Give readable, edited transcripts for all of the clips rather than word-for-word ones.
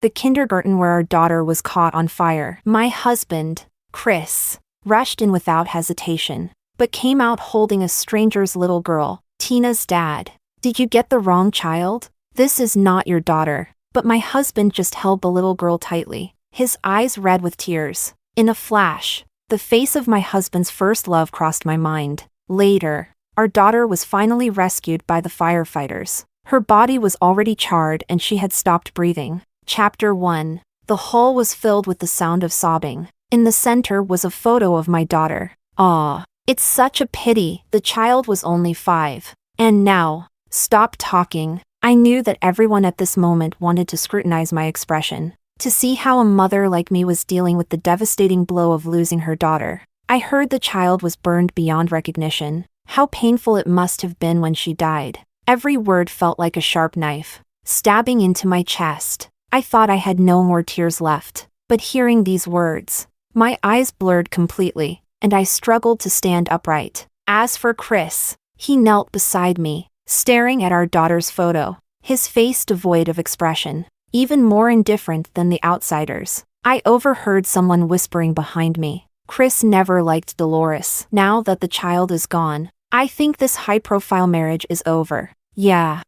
the kindergarten where our daughter was caught on fire. My husband, Chris, rushed in without hesitation, but came out holding a stranger's little girl, Tina's dad. Did you get the wrong child? This is not your daughter. But my husband just held the little girl tightly, his eyes red with tears. In a flash, the face of my husband's first love crossed my mind. Later, our daughter was finally rescued by the firefighters. Her body was already charred and she had stopped breathing. Chapter 1. The hall was filled with the sound of sobbing. In the center was a photo of my daughter. Ah, it's such a pity, the child was only 5. And now, stop talking. I knew that everyone at this moment wanted to scrutinize my expression, to see how a mother like me was dealing with the devastating blow of losing her daughter. I heard the child was burned beyond recognition. How painful it must have been when she died. Every word felt like a sharp knife, stabbing into my chest. I thought I had no more tears left, but hearing these words, my eyes blurred completely, and I struggled to stand upright. As for Chris, he knelt beside me, staring at our daughter's photo, his face devoid of expression, even more indifferent than the outsiders. I overheard someone whispering behind me, "Chris never liked Dolores. Now that the child is gone, I think this high-profile marriage is over." Yeah.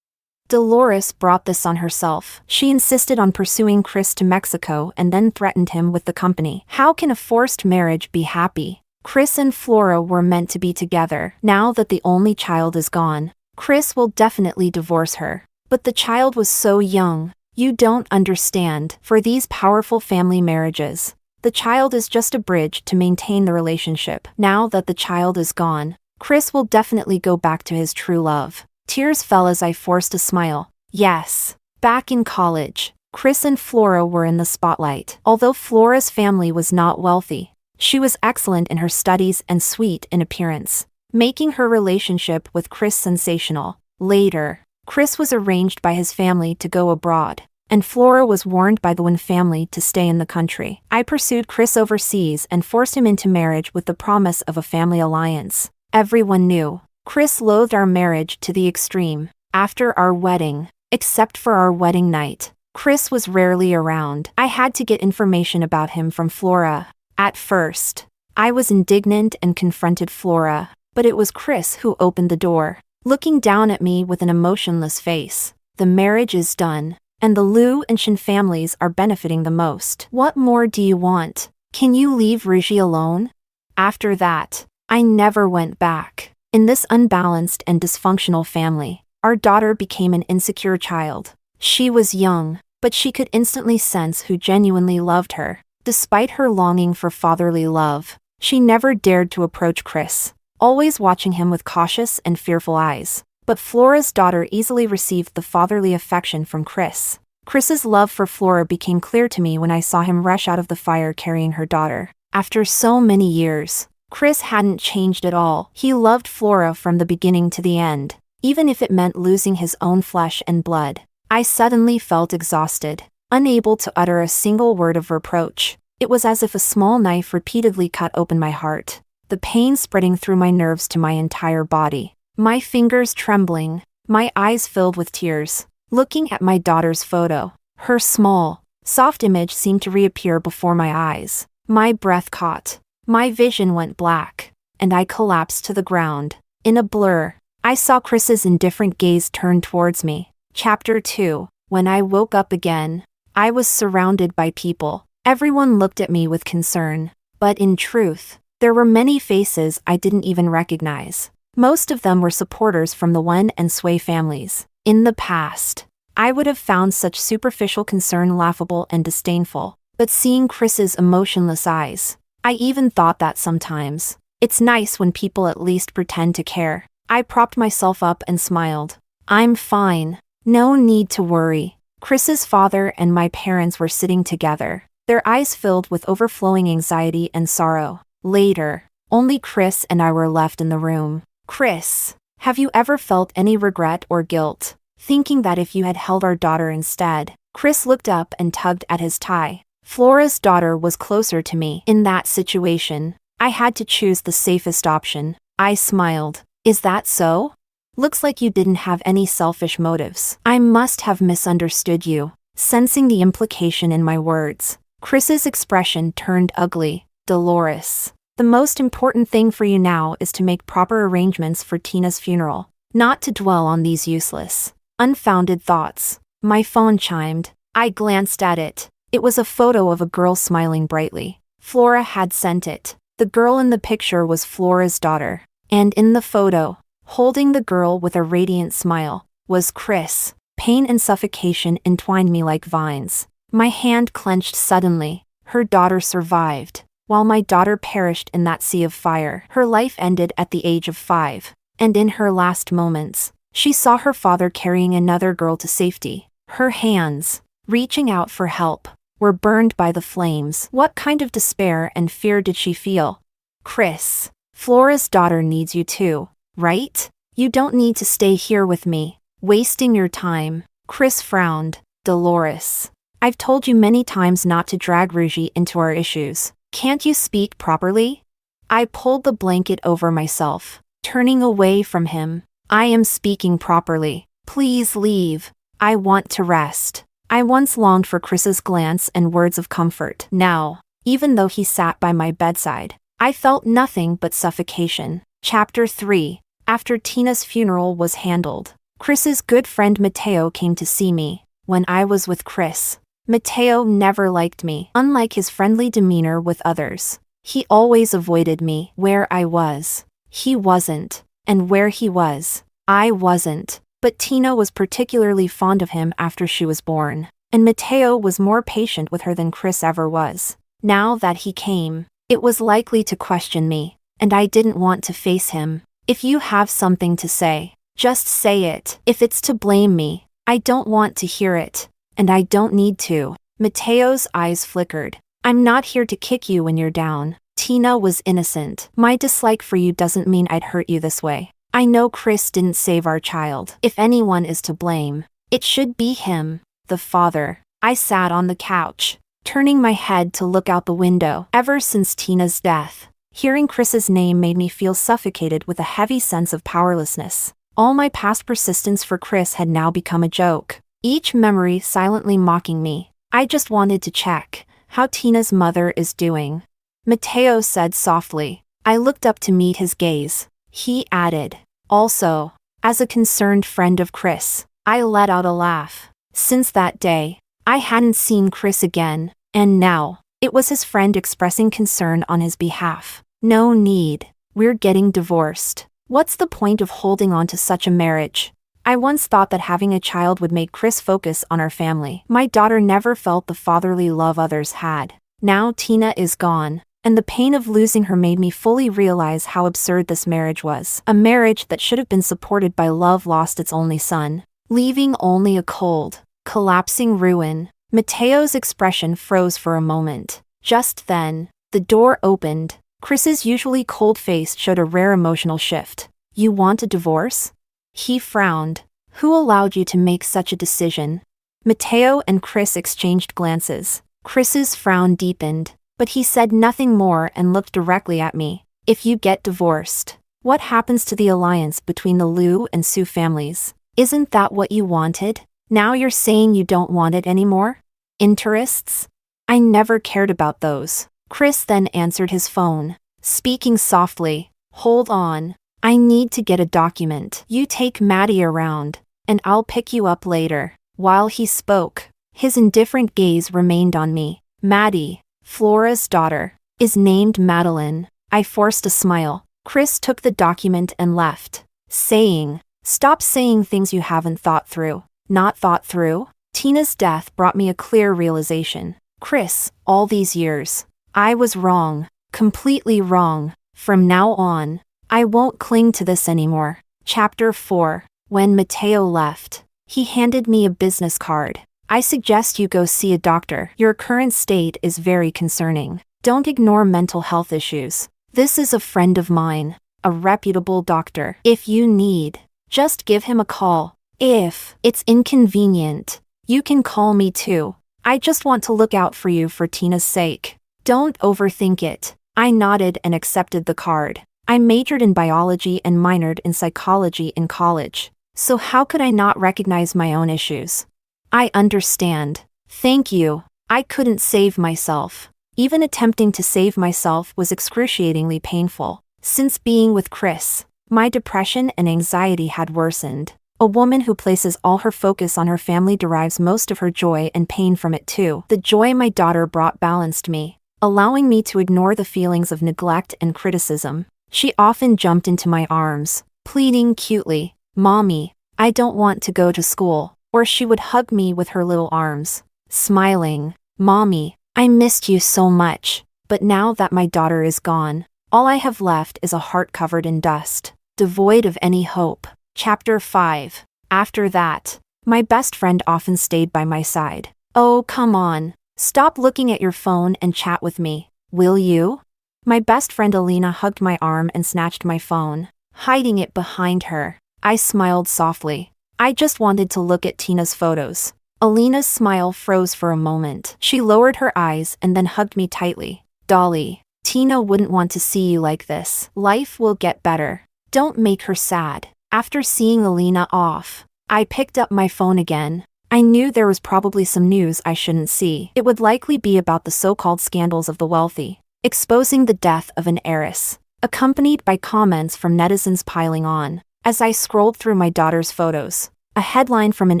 Dolores brought this on herself. She insisted on pursuing Chris to Mexico and then threatened him with the company. How can a forced marriage be happy? Chris and Flora were meant to be together. Now that the only child is gone, Chris will definitely divorce her. But the child was so young. You don't understand. For these powerful family marriages, the child is just a bridge to maintain the relationship. Now that the child is gone, Chris will definitely go back to his true love. Tears fell as I forced a smile. Yes. Back in college, Chris and Flora were in the spotlight. Although Flora's family was not wealthy, she was excellent in her studies and sweet in appearance, making her relationship with Chris sensational. Later, Chris was arranged by his family to go abroad, and Flora was warned by the Wynn family to stay in the country. I pursued Chris overseas and forced him into marriage with the promise of a family alliance. Everyone knew Chris loathed our marriage to the extreme. After our wedding, except for our wedding night, Chris was rarely around. I had to get information about him from Flora. At first, I was indignant and confronted Flora, but it was Chris who opened the door, looking down at me with an emotionless face. The marriage is done, and the Liu and Shin families are benefiting the most. What more do you want? Can you leave Ruji alone? After that, I never went back. In this unbalanced and dysfunctional family, our daughter became an insecure child. She was young, but she could instantly sense who genuinely loved her. Despite her longing for fatherly love, she never dared to approach Chris, always watching him with cautious and fearful eyes. But Flora's daughter easily received the fatherly affection from Chris. Chris's love for Flora became clear to me when I saw him rush out of the fire carrying her daughter. After so many years, Chris hadn't changed at all. He loved Flora from the beginning to the end, even if it meant losing his own flesh and blood. I suddenly felt exhausted, unable to utter a single word of reproach. It was as if a small knife repeatedly cut open my heart, the pain spreading through my nerves to my entire body. My fingers trembling, my eyes filled with tears, looking at my daughter's photo. Her small, soft image seemed to reappear before my eyes. My breath caught. My vision went black, and I collapsed to the ground. In a blur, I saw Chris's indifferent gaze turn towards me. Chapter 2. When I woke up again, I was surrounded by people. Everyone looked at me with concern, but in truth, there were many faces I didn't even recognize. Most of them were supporters from the Wen and Sui families. In the past, I would have found such superficial concern laughable and disdainful, but seeing Chris's emotionless eyes, I even thought that sometimes. It's nice when people at least pretend to care. I propped myself up and smiled. I'm fine. No need to worry. Chris's father and my parents were sitting together, their eyes filled with overflowing anxiety and sorrow. Later, only Chris and I were left in the room. Chris, have you ever felt any regret or guilt, thinking that if you had held our daughter instead? Chris looked up and tugged at his tie. Flora's daughter was closer to me. In that situation, I had to choose the safest option. I smiled. Is that so? Looks like you didn't have any selfish motives. I must have misunderstood you. sensing the implication in my words. Chris's expression turned ugly. Dolores, the most important thing for you now is to make proper arrangements for Tina's funeral, not to dwell on these useless, unfounded thoughts. My phone chimed. I glanced at it. It was a photo of a girl smiling brightly. Flora had sent it. The girl in the picture was Flora's daughter. And in the photo, holding the girl with a radiant smile, was Chris. Pain and suffocation entwined me like vines. My hand clenched suddenly. Her daughter survived, while my daughter perished in that sea of fire. Her life ended at the age of 5, and in her last moments, she saw her father carrying another girl to safety. Her hands, reaching out for help, were burned by the flames. What kind of despair and fear did she feel? Chris, Flora's daughter needs you too, right? You don't need to stay here with me, wasting your time. Chris frowned. Dolores, I've told you many times not to drag Ruji into our issues. Can't you speak properly? I pulled the blanket over myself, turning away from him. I am speaking properly. Please leave. I want to rest. I once longed for Chris's glance and words of comfort. Now, even though he sat by my bedside, I felt nothing but suffocation. Chapter 3. After Tina's funeral was handled, Chris's good friend Mateo came to see me. When I was with Chris, Mateo never liked me. Unlike his friendly demeanor with others, he always avoided me. Where I was, he wasn't. And where he was, I wasn't. But Tina was particularly fond of him after she was born, and Mateo was more patient with her than Chris ever was. Now that he came, it was likely to question me, and I didn't want to face him. If you have something to say, just say it. If it's to blame me, I don't want to hear it, and I don't need to. Mateo's eyes flickered. I'm not here to kick you when you're down. Tina was innocent. My dislike for you doesn't mean I'd hurt you this way. I know Chris didn't save our child. If anyone is to blame, it should be him, the father. I sat on the couch, turning my head to look out the window. Ever since Tina's death, hearing Chris's name made me feel suffocated with a heavy sense of powerlessness. All my past persistence for Chris had now become a joke, each memory silently mocking me. I just wanted to check how Tina's mother is doing. Mateo said softly. I looked up to meet his gaze. He added, also, as a concerned friend of Chris. I let out a laugh. Since that day, I hadn't seen Chris again, and now, it was his friend expressing concern on his behalf. No need. We're getting divorced. What's the point of holding on to such a marriage? I once thought that having a child would make Chris focus on our family. My daughter never felt the fatherly love others had. Now Tina is gone, and the pain of losing her made me fully realize how absurd this marriage was. A marriage that should have been supported by love lost its only son, leaving only a cold, collapsing ruin. Mateo's expression froze for a moment. Just then, the door opened. Chris's usually cold face showed a rare emotional shift. You want a divorce? He frowned. Who allowed you to make such a decision? Mateo and Chris exchanged glances. Chris's frown deepened, but he said nothing more and looked directly at me. If you get divorced, what happens to the alliance between the Liu and Su families? Isn't that what you wanted? Now you're saying you don't want it anymore? Interests? I never cared about those. Chris then answered his phone, speaking softly. Hold on. I need to get a document. You take Maddie around, and I'll pick you up later. While he spoke, his indifferent gaze remained on me. Maddie, Flora's daughter, is named Madeline. I forced a smile. Chris took the document and left, saying, stop saying things you haven't thought through. Not thought through? Tina's death brought me a clear realization. Chris, all these years, I was wrong. Completely wrong. From now on, I won't cling to this anymore. Chapter 4. When Mateo left, he handed me a business card. I suggest you go see a doctor. Your current state is very concerning. Don't ignore mental health issues. This is a friend of mine, a reputable doctor. If you need, just give him a call. If it's inconvenient, you can call me too. I just want to look out for you for Tina's sake. Don't overthink it. I nodded and accepted the card. I majored in biology and minored in psychology in college, so how could I not recognize my own issues? I understand. Thank you. I couldn't save myself. Even attempting to save myself was excruciatingly painful. Since being with Chris, my depression and anxiety had worsened. A woman who places all her focus on her family derives most of her joy and pain from it too. The joy my daughter brought balanced me, allowing me to ignore the feelings of neglect and criticism. She often jumped into my arms, pleading cutely, "Mommy, I don't want to go to school," or she would hug me with her little arms, smiling, "Mommy, I missed you so much." But now that my daughter is gone, all I have left is a heart covered in dust, devoid of any hope. Chapter 5. After that, my best friend often stayed by my side. "Oh, come on. Stop looking at your phone and chat with me, will you?" My best friend Alina hugged my arm and snatched my phone, hiding it behind her. I smiled softly. I just wanted to look at Tina's photos. Alina's smile froze for a moment. She lowered her eyes and then hugged me tightly. "Dolly, Tina wouldn't want to see you like this. Life will get better. Don't make her sad." After seeing Alina off, I picked up my phone again. I knew there was probably some news I shouldn't see. It would likely be about the so-called scandals of the wealthy, exposing the death of an heiress, accompanied by comments from netizens piling on. As I scrolled through my daughter's photos, a headline from an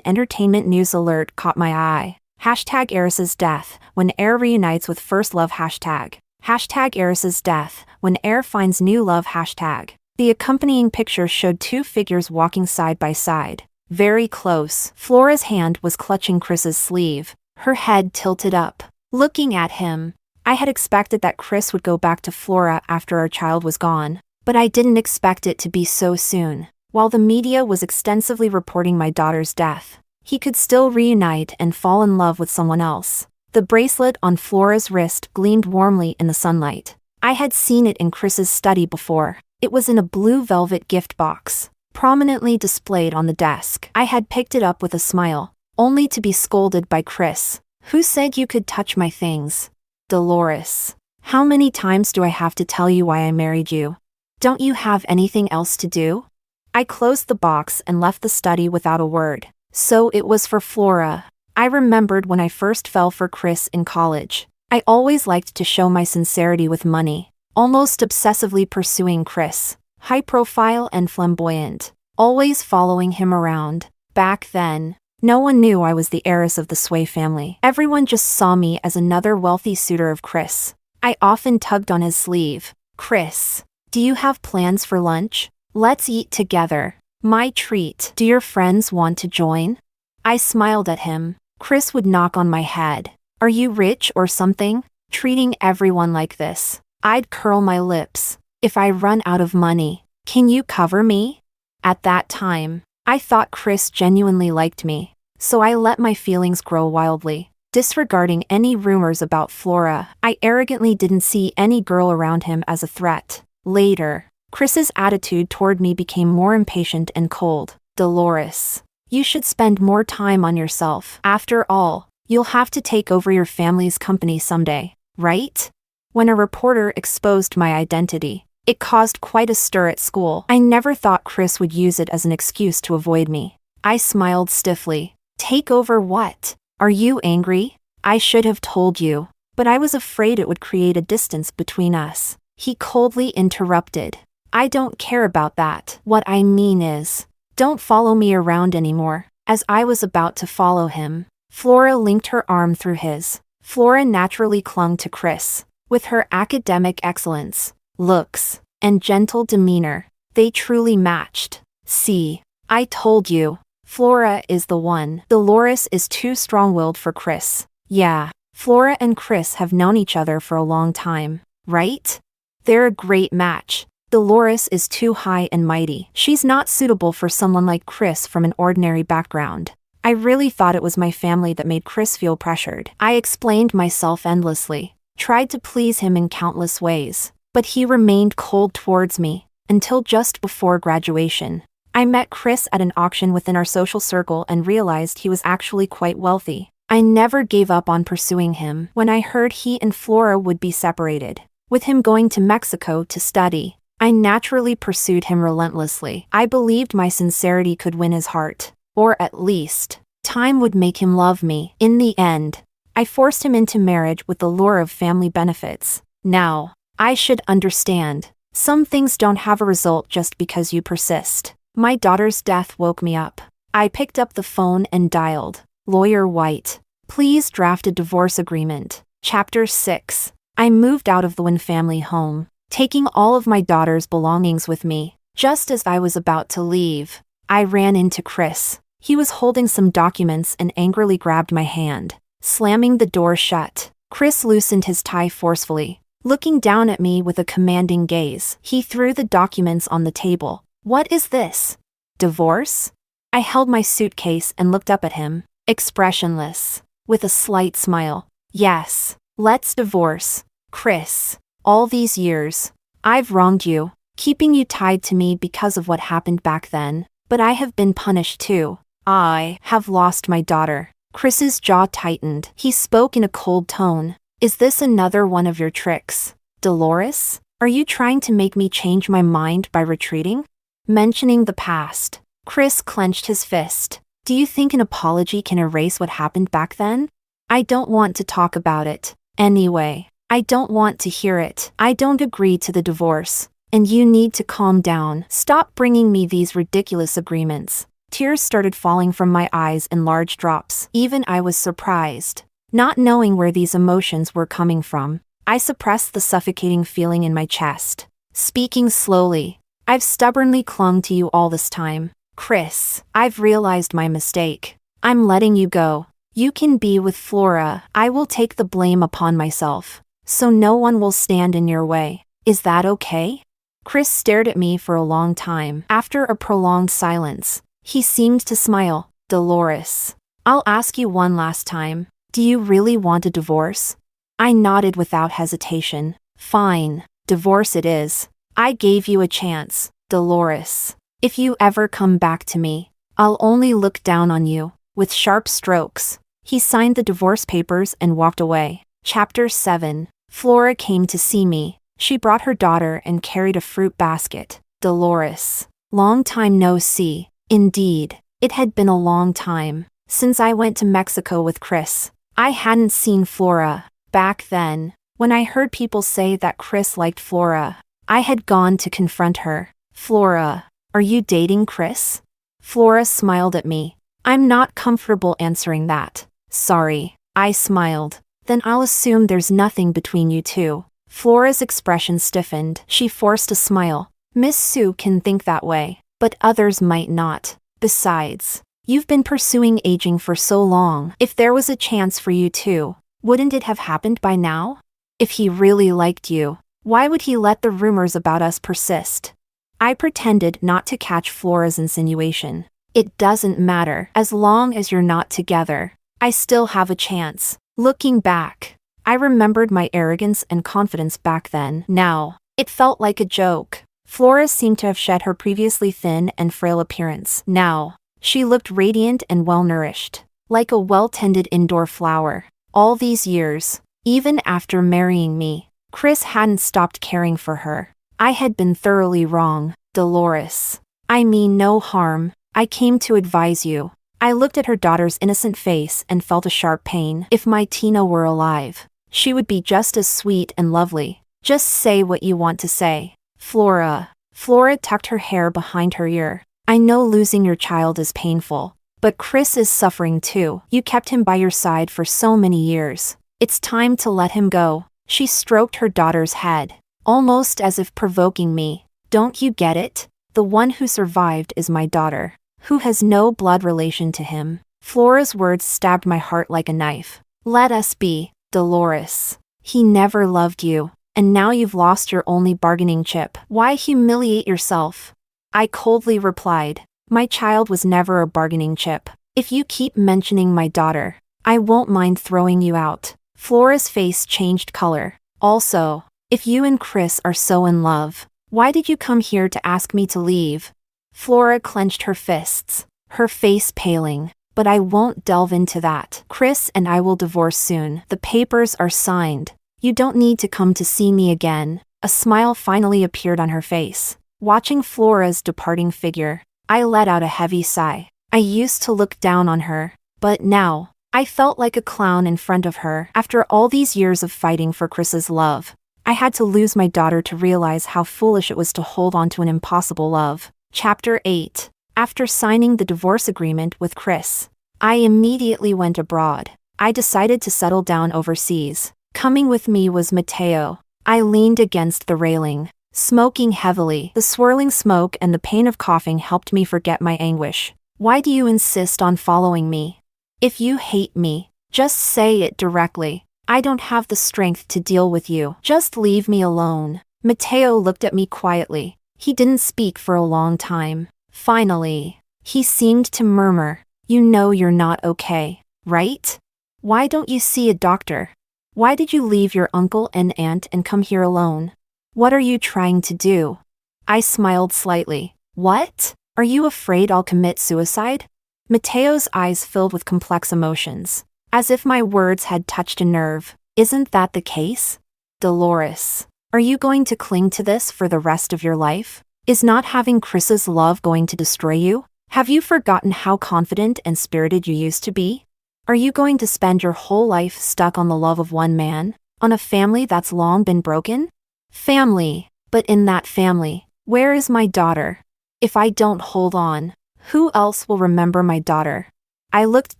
entertainment news alert caught my eye. Hashtag heiress's death, when heir reunites with first love hashtag. Hashtag heiress's death, when heir finds new love hashtag. The accompanying picture showed two figures walking side by side, very close. Flora's hand was clutching Chris's sleeve, her head tilted up, looking at him. I had expected that Chris would go back to Flora after our child was gone, but I didn't expect it to be so soon. While the media was extensively reporting my daughter's death, he could still reunite and fall in love with someone else. The bracelet on Flora's wrist gleamed warmly in the sunlight. I had seen it in Chris's study before. It was in a blue velvet gift box, prominently displayed on the desk. I had picked it up with a smile, only to be scolded by Chris. "Who said you could touch my things? Dolores, how many times do I have to tell you why I married you? Don't you have anything else to do?" I closed the box and left the study without a word. So it was for Flora. I remembered when I first fell for Chris in college. I always liked to show my sincerity with money, almost obsessively pursuing Chris, high profile and flamboyant, always following him around. Back then, no one knew I was the heiress of the Sway family. Everyone just saw me as another wealthy suitor of Chris. I often tugged on his sleeve. "Chris, do you have plans for lunch? Let's eat together. My treat. Do your friends want to join?" I smiled at him. Chris would knock on my head. "Are you rich or something? Treating everyone like this?" I'd curl my lips. "If I run out of money, can you cover me?" At that time, I thought Chris genuinely liked me, so I let my feelings grow wildly. Disregarding any rumors about Flora, I arrogantly didn't see any girl around him as a threat. Later, Chris's attitude toward me became more impatient and cold. "Dolores, you should spend more time on yourself. After all, you'll have to take over your family's company someday, right?" When a reporter exposed my identity, it caused quite a stir at school. I never thought Chris would use it as an excuse to avoid me. I smiled stiffly. "Take over what? Are you angry? I should have told you." But I was afraid it would create a distance between us. He coldly interrupted. "I don't care about that. What I mean is, don't follow me around anymore." As I was about to follow him, Flora linked her arm through his. Flora naturally clung to Chris. With her academic excellence, looks, and gentle demeanor, they truly matched. "See, I told you. Flora is the one. Dolores is too strong-willed for Chris." "Yeah, Flora and Chris have known each other for a long time, right? They're a great match. Dolores is too high and mighty. She's not suitable for someone like Chris from an ordinary background." I really thought it was my family that made Chris feel pressured. I explained myself endlessly, tried to please him in countless ways, but he remained cold towards me, until just before graduation. I met Chris at an auction within our social circle and realized he was actually quite wealthy. I never gave up on pursuing him. When I heard he and Flora would be separated, with him going to Mexico to study, I naturally pursued him relentlessly. I believed my sincerity could win his heart, or at least, Time would make him love me. In the end, I forced him into marriage with the lure of family benefits. Now, I should understand. Some things don't have a result just because you persist. My daughter's death woke me up. I picked up the phone and dialed. Lawyer White. Please draft a divorce agreement. Chapter 6. I moved out of the Wynn family home, taking all of my daughter's belongings with me. Just as I was about to leave, I ran into Chris. He was holding some documents and angrily grabbed my hand, slamming the door shut. Chris loosened his tie forcefully, looking down at me with a commanding gaze. He threw the documents on the table. What is this? Divorce? I held my suitcase and looked up at him, expressionless, with a slight smile. Yes, let's divorce. Chris, all these years, I've wronged you, keeping you tied to me because of what happened back then, but I have been punished too. I have lost my daughter. Chris's jaw tightened. He spoke in a cold tone. Is this another one of your tricks? Dolores? Are you trying to make me change my mind by retreating? Mentioning the past. Chris clenched his fist. Do you think an apology can erase what happened back then? I don't want to talk about it. Anyway, I don't want to hear it. I don't agree to the divorce. And you need to calm down. Stop bringing me these ridiculous agreements. Tears started falling from my eyes in large drops. Even I was surprised. Not knowing where these emotions were coming from, I suppressed the suffocating feeling in my chest. Speaking slowly, I've stubbornly clung to you all this time. Chris, I've realized my mistake. I'm letting you go. You can be with Flora. I will take the blame upon myself, so no one will stand in your way. Is that okay? Chris stared at me for a long time. After a prolonged silence, he seemed to smile. Dolores, I'll ask you one last time. Do you really want a divorce? I nodded without hesitation. Fine, divorce it is. I gave you a chance, Dolores. If you ever come back to me, I'll only look down on you. With sharp strokes, he signed the divorce papers and walked away. Chapter 7. Flora came to see me. She brought her daughter and carried a fruit basket. Dolores. Long time no see. Indeed, it had been a long time since I went to Mexico with Chris. I hadn't seen Flora. Back then, when I heard people say that Chris liked Flora, I had gone to confront her. Flora, are you dating Chris? Flora smiled at me. I'm not comfortable answering that. Sorry, I smiled. Then I'll assume there's nothing between you two. Flora's expression stiffened. She forced a smile. Miss Sue can think that way, but others might not. Besides, you've been pursuing aging for so long. If there was a chance for you two, wouldn't it have happened by now? If he really liked you, why would he let the rumors about us persist? I pretended not to catch Flora's insinuation. It doesn't matter. As long as you're not together, I still have a chance. Looking back, I remembered my arrogance and confidence back then. Now, it felt like a joke. Flora seemed to have shed her previously thin and frail appearance. Now, she looked radiant and well-nourished, like a well-tended indoor flower. All these years, even after marrying me, Chris hadn't stopped caring for her. I had been thoroughly wrong. Dolores, I mean no harm. I came to advise you. I looked at her daughter's innocent face and felt a sharp pain. If my Tina were alive, she would be just as sweet and lovely. Just say what you want to say. Flora. Flora tucked her hair behind her ear. I know losing your child is painful, but Chris is suffering too. You kept him by your side for so many years. It's time to let him go. She stroked her daughter's head, almost as if provoking me. Don't you get it? The one who survived is my daughter, who has no blood relation to him. Flora's words stabbed my heart like a knife. Let us be, Dolores. He never loved you, and now you've lost your only bargaining chip. Why humiliate yourself? I coldly replied. My child was never a bargaining chip. If you keep mentioning my daughter, I won't mind throwing you out. Flora's face changed color. Also, if you and Chris are so in love, why did you come here to ask me to leave? Flora clenched her fists, her face paling. But I won't delve into that. Chris and I will divorce soon. The papers are signed. You don't need to come to see me again. A smile finally appeared on her face. Watching Flora's departing figure, I let out a heavy sigh. I used to look down on her, But now, I felt like a clown in front of her. After all these years of fighting for Chris's love, I had to lose my daughter to realize how foolish it was to hold on to an impossible love. Chapter 8. After signing the divorce agreement with Chris, I immediately went abroad. I decided to settle down overseas. Coming with me was Mateo. I leaned against the railing, smoking heavily. The swirling smoke and the pain of coughing helped me forget my anguish. Why do you insist on following me? If you hate me, just say it directly. I don't have the strength to deal with you. Just leave me alone. Mateo looked at me quietly. He didn't speak for a long time. Finally, he seemed to murmur, "You know you're not okay, right? Why don't you see a doctor? Why did you leave your uncle and aunt and come here alone? What are you trying to do?" I smiled slightly. "What? Are you afraid I'll commit suicide?" Mateo's eyes filled with complex emotions, as if my words had touched a nerve. "Isn't that the case? Dolores, are you going to cling to this for the rest of your life? Is not having Chris's love going to destroy you? Have you forgotten how confident and spirited you used to be? Are you going to spend your whole life stuck on the love of one man, on a family that's long been broken? Family, but in that family, where is my daughter? If I don't hold on, who else will remember my daughter?" I looked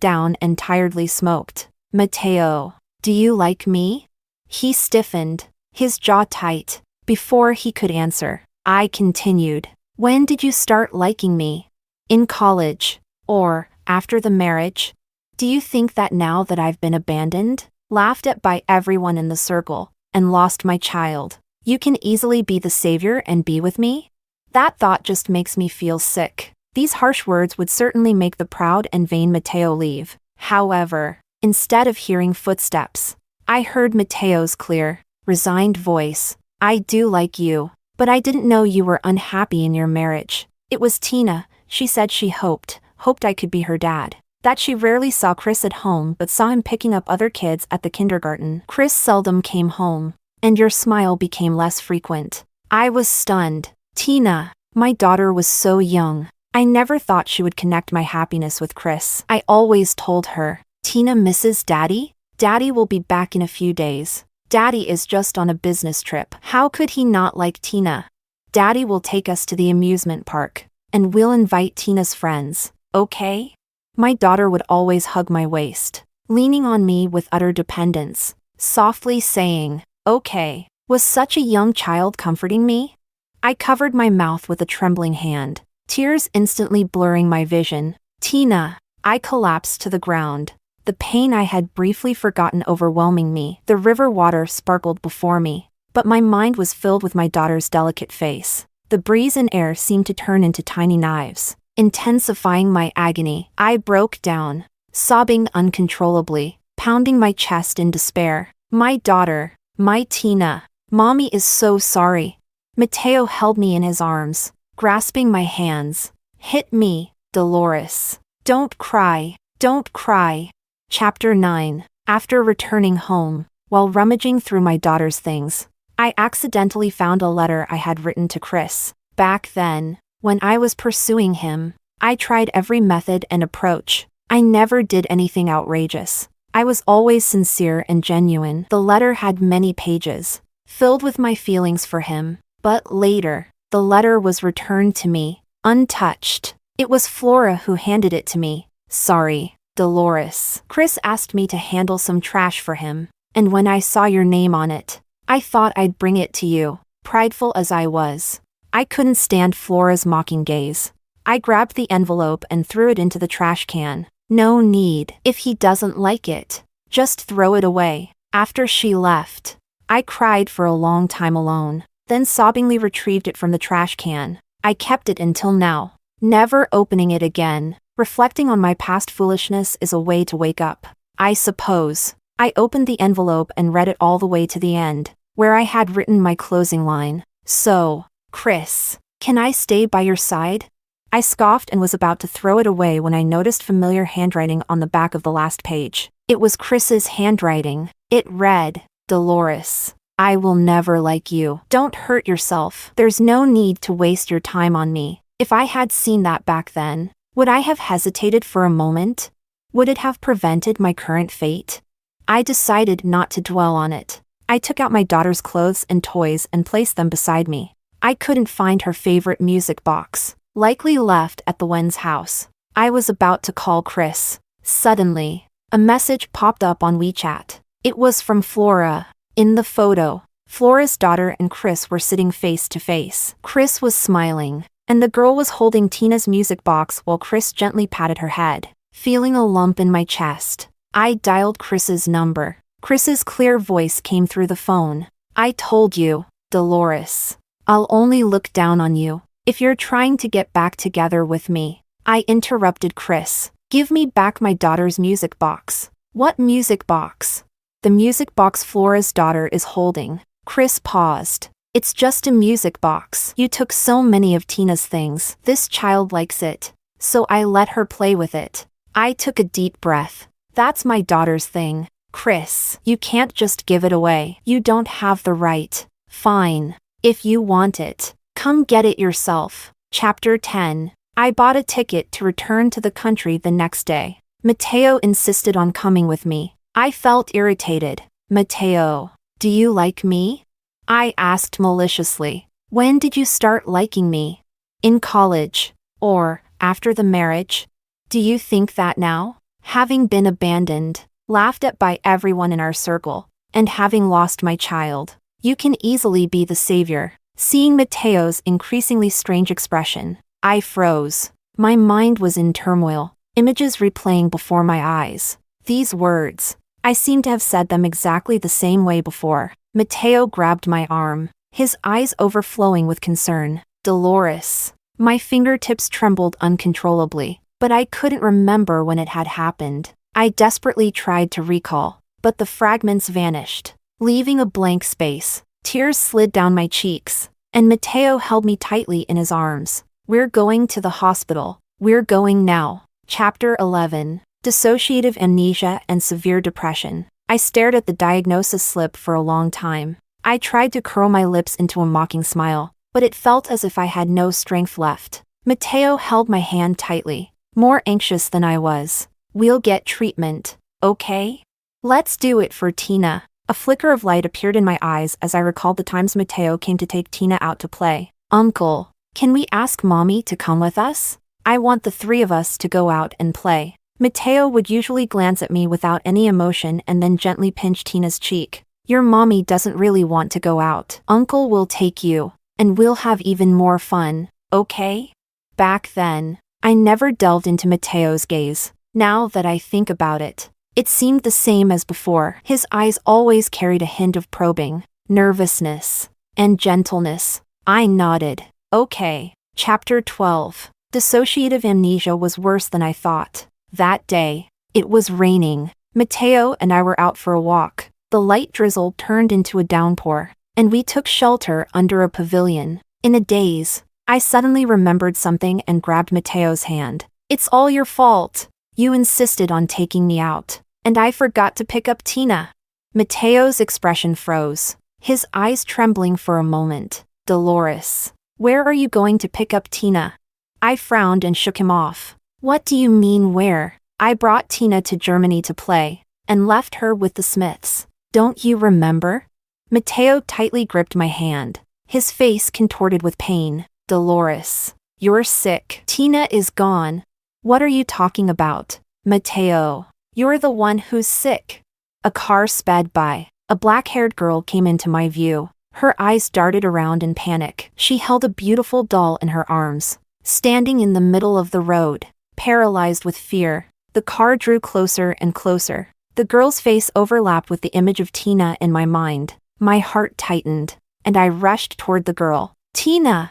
down and tiredly smoked. "Mateo, do you like me?" He stiffened, his jaw tight. Before he could answer, I continued, "When did you start liking me? In college? Or after the marriage? Do you think that now that I've been abandoned, laughed at by everyone in the circle, and lost my child, you can easily be the savior and be with me? That thought just makes me feel sick." These harsh words would certainly make the proud and vain Mateo leave. However, instead of hearing footsteps, I heard Mateo's clear, resigned voice. "I do like you, but I didn't know you were unhappy in your marriage. It was Tina. She said she hoped I could be her dad. That she rarely saw Chris at home but saw him picking up other kids at the kindergarten. Chris seldom came home, and your smile became less frequent." I was stunned. Tina, my daughter was so young. I never thought she would connect my happiness with Chris. I always told her, "Tina misses Daddy? Daddy will be back in a few days. Daddy is just on a business trip." How could he not like Tina? "Daddy will take us to the amusement park, and we'll invite Tina's friends, okay?" My daughter would always hug my waist, leaning on me with utter dependence, softly saying, "Okay." Was such a young child comforting me? I covered my mouth with a trembling hand, tears instantly blurring my vision. "Tina." I collapsed to the ground, the pain I had briefly forgotten overwhelming me. The river water sparkled before me, but my mind was filled with my daughter's delicate face. The breeze and air seemed to turn into tiny knives, intensifying my agony. I broke down, sobbing uncontrollably, pounding my chest in despair. "My daughter, my Tina. Mommy is so sorry." Mateo held me in his arms, grasping my hands. "Hit me, Dolores. Don't cry, don't cry." Chapter 9. After returning home, while rummaging through my daughter's things, I accidentally found a letter I had written to Chris. Back then, when I was pursuing him, I tried every method and approach. I never did anything outrageous. I was always sincere and genuine. The letter had many pages, filled with my feelings for him. But later, the letter was returned to me, untouched. It was Flora who handed it to me. "Sorry, Dolores. Chris asked me to handle some trash for him, and when I saw your name on it, I thought I'd bring it to you." Prideful as I was, I couldn't stand Flora's mocking gaze. I grabbed the envelope and threw it into the trash can. "No need. If he doesn't like it, just throw it away." After she left, I cried for a long time alone, then sobbingly retrieved it from the trash can. I kept it until now, never opening it again. Reflecting on my past foolishness is a way to wake up, I suppose. I opened the envelope and read it all the way to the end, where I had written my closing line. "So, Chris, can I stay by your side?" I scoffed and was about to throw it away when I noticed familiar handwriting on the back of the last page. It was Chris's handwriting. It read, "Dolores, I will never like you. Don't hurt yourself. There's no need to waste your time on me." If I had seen that back then, would I have hesitated for a moment? Would it have prevented my current fate? I decided not to dwell on it. I took out my daughter's clothes and toys and placed them beside me. I couldn't find her favorite music box, likely left at the Wen's house. I was about to call Chris. Suddenly, a message popped up on WeChat. It was from Flora. In the photo, Flora's daughter and Chris were sitting face to face. Chris was smiling, and the girl was holding Tina's music box while Chris gently patted her head. Feeling a lump in my chest, I dialed Chris's number. Chris's clear voice came through the phone. I told you, Dolores. I'll only look down on you if you're trying to get back together with me. I interrupted Chris. Give me back my daughter's music box. What music box? The music box Flora's daughter is holding. Chris paused. It's just a music box. You took so many of Tina's things. This child likes it, so I let her play with it. I took a deep breath. That's my daughter's thing. Chris, you can't just give it away. You don't have the right. Fine. If you want it, come get it yourself. Chapter 10. I bought a ticket to return to the country the next day. Mateo insisted on coming with me. I felt irritated. Mateo, do you like me? I asked maliciously. When did you start liking me? In college. Or after the marriage? Do you think that now? Having been abandoned, laughed at by everyone in our circle, and having lost my child, you can easily be the savior. Seeing Mateo's increasingly strange expression, I froze. My mind was in turmoil, images replaying before my eyes. These words, I seemed to have said them exactly the same way before. Mateo grabbed my arm, his eyes overflowing with concern. Dolores. My fingertips trembled uncontrollably, but I couldn't remember when it had happened. I desperately tried to recall, but the fragments vanished, leaving a blank space. Tears slid down my cheeks, and Mateo held me tightly in his arms. We're going to the hospital. We're going now. Chapter 11. Dissociative amnesia and severe depression. I stared at the diagnosis slip for a long time. I tried to curl my lips into a mocking smile, but it felt as if I had no strength left. Mateo held my hand tightly, more anxious than I was. We'll get treatment, okay? Let's do it for Tina. A flicker of light appeared in my eyes as I recalled the times Mateo came to take Tina out to play. Uncle, can we ask Mommy to come with us? I want the three of us to go out and play. Mateo would usually glance at me without any emotion and then gently pinch Tina's cheek. Your mommy doesn't really want to go out. Uncle will take you, and we'll have even more fun, okay? Back then, I never delved into Mateo's gaze. Now that I think about it, it seemed the same as before. His eyes always carried a hint of probing, nervousness, and gentleness. I nodded. Okay. Chapter 12. Dissociative amnesia was worse than I thought. That day, it was raining. Mateo and I were out for a walk. The light drizzle turned into a downpour, and we took shelter under a pavilion. In a daze, I suddenly remembered something and grabbed Mateo's hand. It's all your fault. You insisted on taking me out, and I forgot to pick up Tina. Mateo's expression froze, his eyes trembling for a moment. Dolores, where are you going to pick up Tina? I frowned and shook him off. What do you mean where? I brought Tina to Germany to play, and left her with the Smiths. Don't you remember? Mateo tightly gripped my hand, his face contorted with pain. Dolores, you're sick. Tina is gone. What are you talking about? Mateo, you're the one who's sick. A car sped by. A black-haired girl came into my view. Her eyes darted around in panic. She held a beautiful doll in her arms, standing in the middle of the road. Paralyzed with fear, the car drew closer and closer. The girl's face overlapped with the image of Tina in my mind. My heart tightened, and I rushed toward the girl. Tina!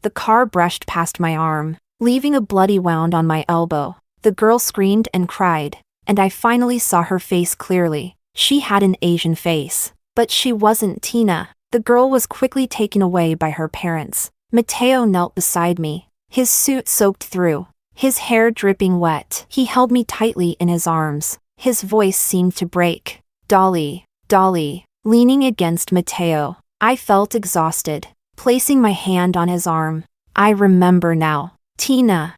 The car brushed past my arm, leaving a bloody wound on my elbow. The girl screamed and cried, and I finally saw her face clearly. She had an Asian face, but she wasn't Tina. The girl was quickly taken away by her parents. Mateo knelt beside me, his suit soaked through, his hair dripping wet. He held me tightly in his arms. His voice seemed to break. Dolly, Dolly. Leaning against Mateo, I felt exhausted, placing my hand on his arm. I remember now. Tina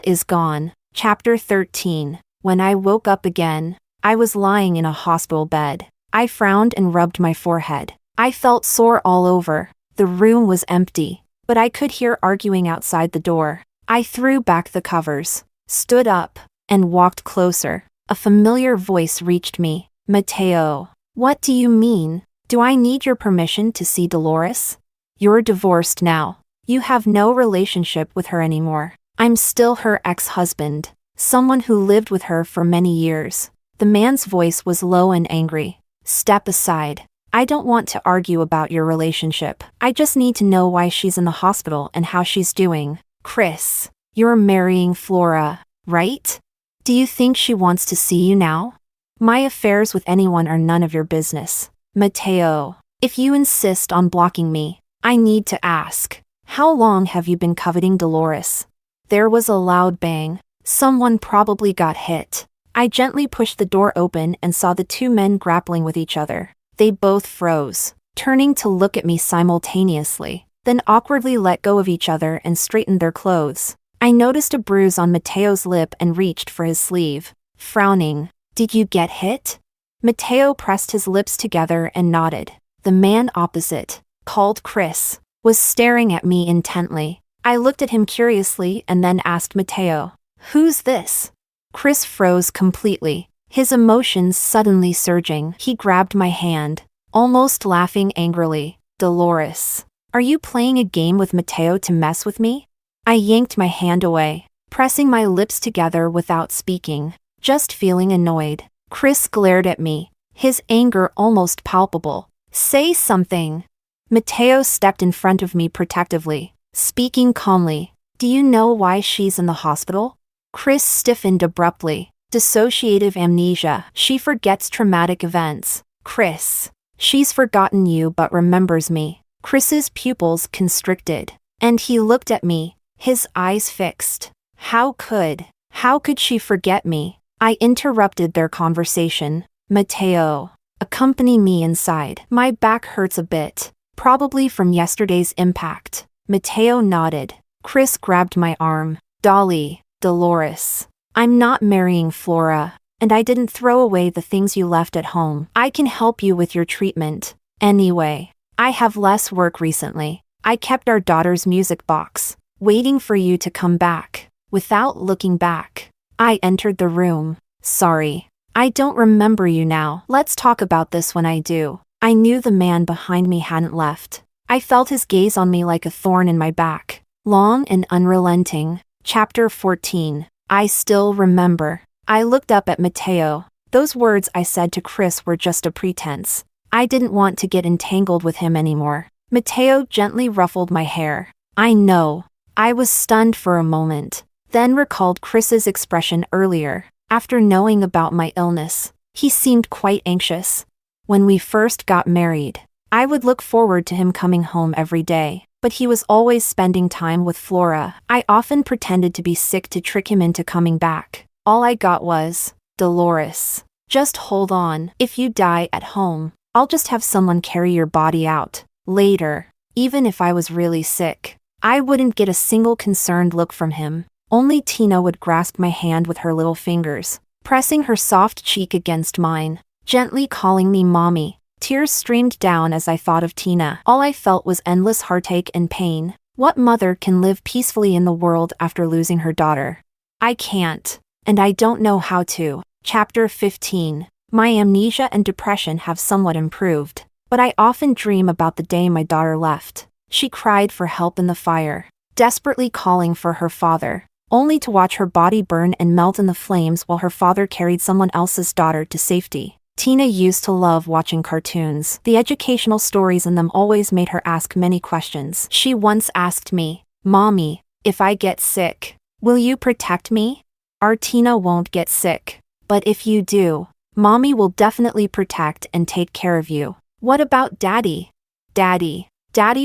is gone. Chapter 13. When I woke up again, I was lying in a hospital bed. I frowned and rubbed my forehead. I felt sore all over. The room was empty, but I could hear arguing outside the door. I threw back the covers, stood up, and walked closer. A familiar voice reached me. Mateo. What do you mean? Do I need your permission to see Dolores? You're divorced now. You have no relationship with her anymore. I'm still her ex-husband, someone who lived with her for many years. The man's voice was low and angry. Step aside. I don't want to argue about your relationship. I just need to know why she's in the hospital and how she's doing. Chris, you're marrying Flora, right? Do you think she wants to see you now? My affairs with anyone are none of your business. Mateo, if you insist on blocking me, I need to ask, how long have you been coveting Dolores? There was a loud bang. Someone probably got hit. I gently pushed the door open and saw the two men grappling with each other. They both froze, turning to look at me simultaneously, then awkwardly let go of each other and straightened their clothes. I noticed a bruise on Mateo's lip and reached for his sleeve. Frowning, did you get hit? Mateo pressed his lips together and nodded. The man opposite, called Chris, was staring at me intently. I looked at him curiously and then asked Mateo, "Who's this?" Chris froze completely, his emotions suddenly surging. He grabbed my hand, almost laughing angrily. Dolores, are you playing a game with Mateo to mess with me? I yanked my hand away, pressing my lips together without speaking, just feeling annoyed. Chris glared at me, his anger almost palpable. Say something. Mateo stepped in front of me protectively, speaking calmly. Do you know why she's in the hospital? Chris stiffened abruptly. Dissociative amnesia. She forgets traumatic events. Chris. She's forgotten you but remembers me. Chris's pupils constricted, and he looked at me, his eyes fixed. How could she forget me? I interrupted their conversation. Mateo, accompany me inside. My back hurts a bit, probably from yesterday's impact. Mateo nodded. Chris grabbed my arm. Dolores, I'm not marrying Flora, and I didn't throw away the things you left at home. I can help you with your treatment. Anyway, I have less work recently. I kept our daughter's music box, waiting for you to come back. Without looking back, I entered the room. Sorry, I don't remember you now. Let's talk about this when I do. I knew the man behind me hadn't left. I felt his gaze on me like a thorn in my back, long and unrelenting. Chapter 14. I still remember. I looked up at Mateo. Those words I said to Chris were just a pretense. I didn't want to get entangled with him anymore. Mateo gently ruffled my hair. I know. I was stunned for a moment, then recalled Chris's expression earlier. After knowing about my illness, he seemed quite anxious. When we first got married, I would look forward to him coming home every day. But he was always spending time with Flora. I often pretended to be sick to trick him into coming back. All I got was, Dolores, just hold on. If you die at home, I'll just have someone carry your body out. Later, even if I was really sick, I wouldn't get a single concerned look from him. Only Tina would grasp my hand with her little fingers, pressing her soft cheek against mine, gently calling me mommy. Tears streamed down as I thought of Tina. All I felt was endless heartache and pain. What mother can live peacefully in the world after losing her daughter? I can't, and I don't know how to. Chapter 15. My amnesia and depression have somewhat improved, but I often dream about the day my daughter left. She cried for help in the fire, desperately calling for her father, only to watch her body burn and melt in the flames while her father carried someone else's daughter to safety. Tina used to love watching cartoons. The educational stories in them always made her ask many questions. She once asked me, Mommy, if I get sick, will you protect me? Our Tina won't get sick, but if you do, Mommy will definitely protect and take care of you. What about Daddy? Daddy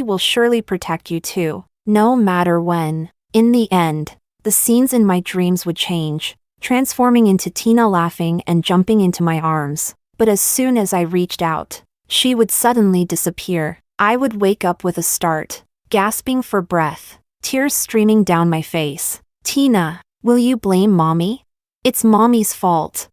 will surely protect you too, no matter when. In the end, the scenes in my dreams would change, transforming into Tina laughing and jumping into my arms. But as soon as I reached out, she would suddenly disappear. I would wake up with a start, gasping for breath, tears streaming down my face. Tina, will you blame Mommy? It's Mommy's fault.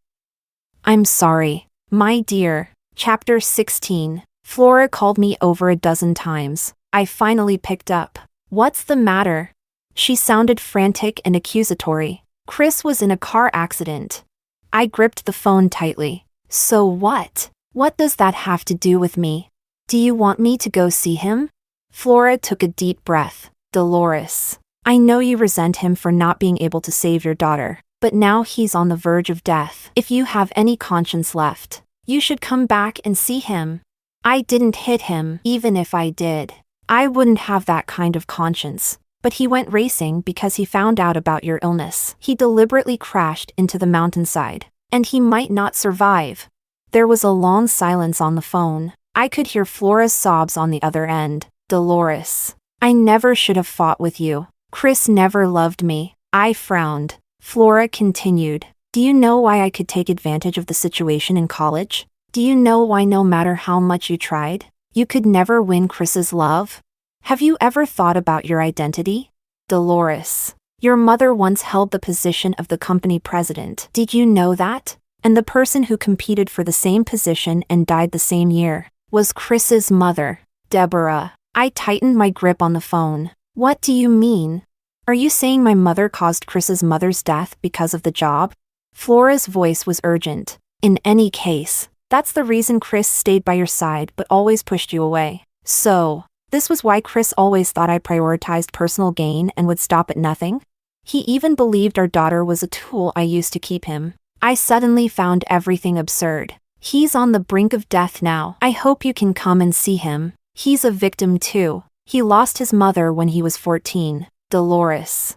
I'm sorry, my dear. Chapter 16. Flora called me over a dozen times. I finally picked up. What's the matter? She sounded frantic and accusatory. Chris was in a car accident. I gripped the phone tightly. So what? What does that have to do with me? Do you want me to go see him? Flora took a deep breath. Dolores, I know you resent him for not being able to save your daughter, but now he's on the verge of death. If you have any conscience left, you should come back and see him. I didn't hit him, even if I did. I wouldn't have that kind of conscience. But he went racing because he found out about your illness. He deliberately crashed into the mountainside, and he might not survive. There was a long silence on the phone. I could hear Flora's sobs on the other end. Dolores, I never should have fought with you. Chris never loved me. I frowned. Flora continued. Do you know why I could take advantage of the situation in college? Do you know why no matter how much you tried, you could never win Chris's love? Have you ever thought about your identity? Dolores, your mother once held the position of the company president. Did you know that? And the person who competed for the same position and died the same year was Chris's mother, Deborah. I tightened my grip on the phone. What do you mean? Are you saying my mother caused Chris's mother's death because of the job? Flora's voice was urgent. In any case, that's the reason Chris stayed by your side but always pushed you away. So, this was why Chris always thought I prioritized personal gain and would stop at nothing? He even believed our daughter was a tool I used to keep him. I suddenly found everything absurd. He's on the brink of death now. I hope you can come and see him. He's a victim too. He lost his mother when he was 14. Dolores.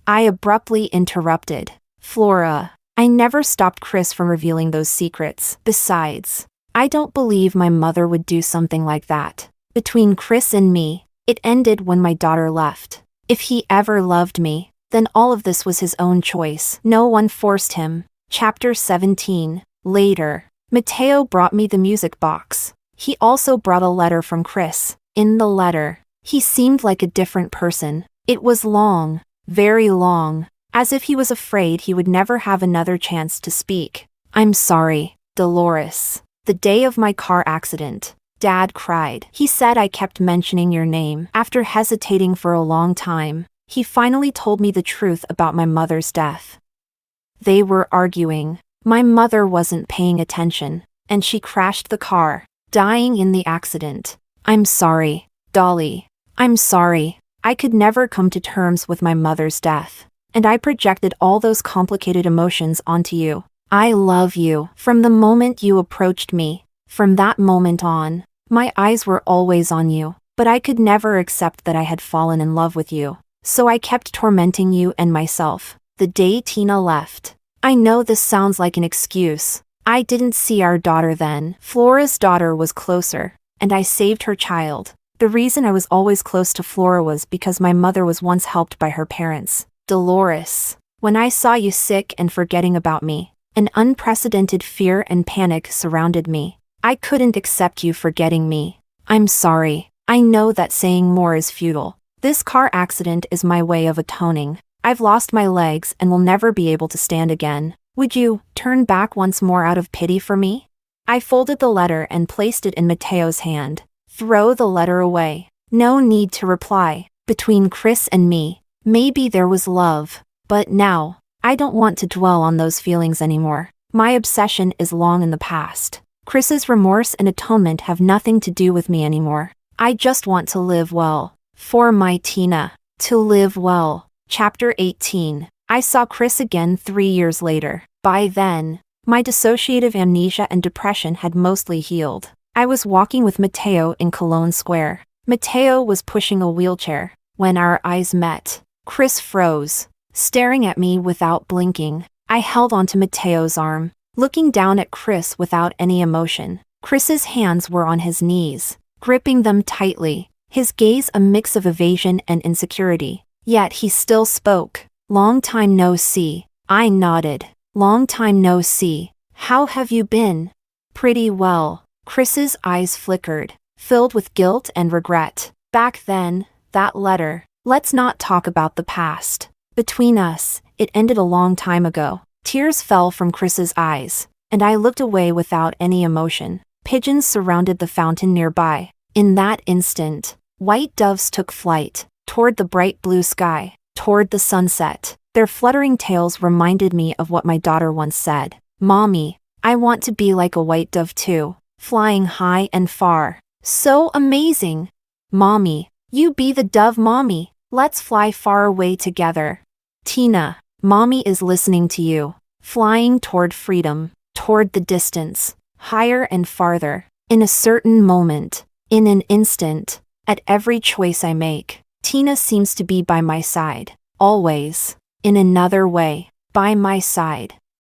I abruptly interrupted. Flora, I never stopped Chris from revealing those secrets. Besides, I don't believe my mother would do something like that. Between Chris and me, it ended when my daughter left. If he ever loved me, then all of this was his own choice. No one forced him. Chapter 17. Later, Mateo brought me the music box. He also brought a letter from Chris. In the letter, he seemed like a different person. It was long, very long, as if he was afraid he would never have another chance to speak. I'm sorry, Dolores. The day of my car accident, Dad cried. He said I kept mentioning your name. After hesitating for a long time, he finally told me the truth about my mother's death. They were arguing. My mother wasn't paying attention, and she crashed the car, dying in the accident. I'm sorry, Dolly. I'm sorry. I could never come to terms with my mother's death, and I projected all those complicated emotions onto you. I love you. From the moment you approached me, from that moment on, my eyes were always on you, but I could never accept that I had fallen in love with you. So I kept tormenting you and myself. The day Tina left. I know this sounds like an excuse. I didn't see our daughter then. Flora's daughter was closer, and I saved her child. The reason I was always close to Flora was because my mother was once helped by her parents. Dolores, when I saw you sick and forgetting about me, an unprecedented fear and panic surrounded me. I couldn't accept you forgetting me. I'm sorry. I know that saying more is futile. This car accident is my way of atoning. I've lost my legs and will never be able to stand again. Would you turn back once more out of pity for me? I folded the letter and placed it in Mateo's hand. Throw the letter away. No need to reply. Between Chris and me, maybe there was love. But now, I don't want to dwell on those feelings anymore. My obsession is long in the past. Chris's remorse and atonement have nothing to do with me anymore. I just want to live well. For my Tina. To live well. Chapter 18. I saw Chris again 3 years later. By then, my dissociative amnesia and depression had mostly healed. I was walking with Mateo in Cologne Square. Mateo was pushing a wheelchair. When our eyes met, Chris froze, staring at me without blinking. I held onto Mateo's arm, looking down at Chris without any emotion. Chris's hands were on his knees, gripping them tightly, his gaze a mix of evasion and insecurity. Yet he still spoke. Long time no see. I nodded. Long time no see. How have you been? Pretty well. Chris's eyes flickered, filled with guilt and regret. Back then, that letter. Let's not talk about the past. Between us, it ended a long time ago. Tears fell from Chris's eyes, and I looked away without any emotion. Pigeons surrounded the fountain nearby. In that instant, white doves took flight, toward the bright blue sky, toward the sunset. Their fluttering tails reminded me of what my daughter once said. "Mommy, I want to be like a white dove too, flying high and far. So amazing. Mommy, you be the dove, Mommy. Let's fly far away together." Tina, Mommy is listening to you, flying toward freedom, toward the distance, higher and farther. In a certain moment, in an instant, at every choice I make, Tina seems to be by my side, always, in another way, by my side.